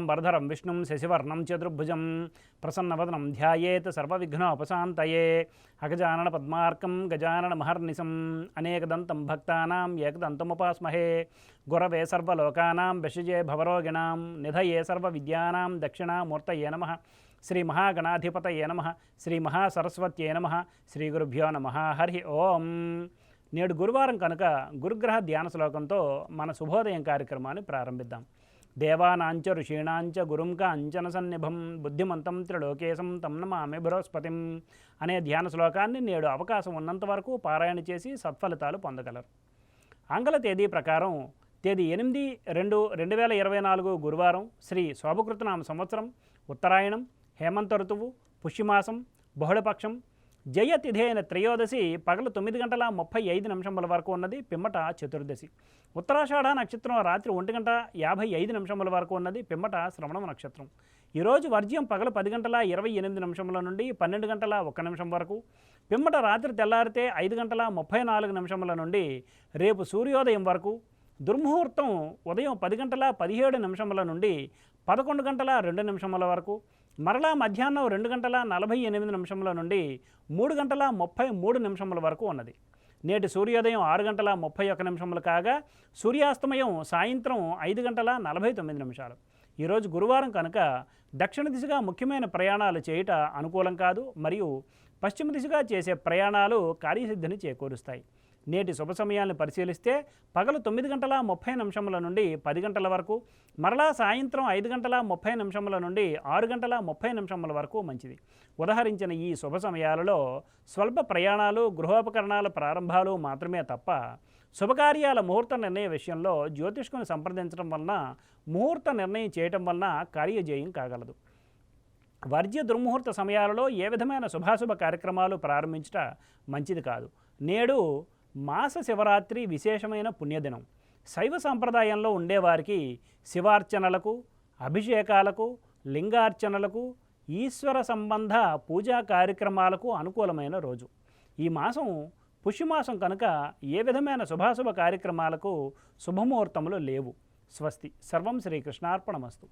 శుక్లాంబరధరం విష్ణుం శశివర్ణం చతుర్భుజం ప్రసన్నవదనం ధ్యాయేత్ సర్వవిఘ్నోపశాంతయే అగజానన పద్మార్కం గజానన మహర్నిశం అనేకదంతం భక్తానాం ఏకదంతముపాస్మహే గురవే సర్వలోకానాం విషజే భవరోగిణాం నిధయే సర్వవిద్యానాం దక్షిణామూర్తయే నమః శ్రీ మహాగణాధిపతయే నమః శ్రీ మహాసరస్వత్యే నమః శ్రీ గురుభ్యో నమః హరి ఓం. నేడు గురువారం కనుక గురుగ్రహ ధ్యాన శ్లోకంతో మన శుభోదయం కార్యక్రమాన్ని ప్రారంభిద్దాం. దేవానాంచ ఋషీణాంచ గురుంక అంచన సన్నిభం బుద్ధిమంతం త్రిలోకేశం తం నమామి బృహస్పతిం అనే ధ్యాన శ్లోకాన్ని నేడు అవకాశం ఉన్నంత వరకు పారాయణ చేసి సత్ఫలితాలు పొందగలరు. ఆంగ్ల తేదీ ప్రకారం తేదీ 8/2/2024 గురువారం శ్రీ శోభకృతనామ సంవత్సరం ఉత్తరాయణం హేమంత ఋతువు పుష్యమాసం బహుళపక్షం జయతిథి అయిన త్రయోదశి పగలు 9:35 వరకు ఉన్నది, పిమ్మట చతుర్దశి. ఉత్తరాషాఢ నక్షత్రం రాత్రి 1:55 వరకు ఉన్నది, పిమ్మట శ్రవణం నక్షత్రం. ఈరోజు వర్జ్యం పగలు 10:28 నుండి 12:01 వరకు, పిమ్మట రాత్రి తెల్లారితే 5:34 నుండి రేపు సూర్యోదయం వరకు. దుర్ముహూర్తం ఉదయం 10:17 నుండి 11:02 వరకు, మరలా మధ్యాహ్నం 2:48 నుండి 3:33 వరకు ఉన్నది. నేటి సూర్యోదయం 6:31 కాగా సూర్యాస్తమయం సాయంత్రం 5:49. ఈరోజు గురువారం కనుక దక్షిణ దిశగా ముఖ్యమైన ప్రయాణాలు చేయుట అనుకూలం కాదు, మరియు పశ్చిమ దిశగా చేసే ప్రయాణాలు కార్యసిద్ధిని చేకూరుస్తాయి. నేటి శుభ సమయాన్ని పరిశీలిస్తే పగలు 9:30 నుండి 10 గంటల వరకు, మరలా సాయంత్రం 5:30 నుండి 6:30 వరకు మంచిది. ఉదహరించిన ఈ శుభ సమయాలలో స్వల్ప ప్రయాణాలు గృహోపకరణాల ప్రారంభాలు మాత్రమే తప్ప శుభకార్యాల ముహూర్త నిర్ణయ విషయంలో జ్యోతిష్కుని సంప్రదించడం వలన ముహూర్త నిర్ణయం చేయటం వలన కార్యజయం కాగలదు. వర్జ్య దుర్ముహూర్త సమయాలలో ఏ విధమైన శుభాశుభ కార్యక్రమాలు ప్రారంభించట మంచిది కాదు. నేడు మాస శివరాత్రి విశేషమైన పుణ్యదినం. శైవ సాంప్రదాయంలో ఉండేవారికి శివార్చనలకు, అభిషేకాలకు, లింగార్చనలకు, ఈశ్వర సంబంధ పూజా కార్యక్రమాలకు అనుకూలమైన రోజు. ఈ మాసం పుష్యమాసం కనుక ఏ విధమైన శుభాశుభ కార్యక్రమాలకు శుభముహూర్తములు లేవు. స్వస్తి. సర్వం శ్రీకృష్ణార్పణమస్తు.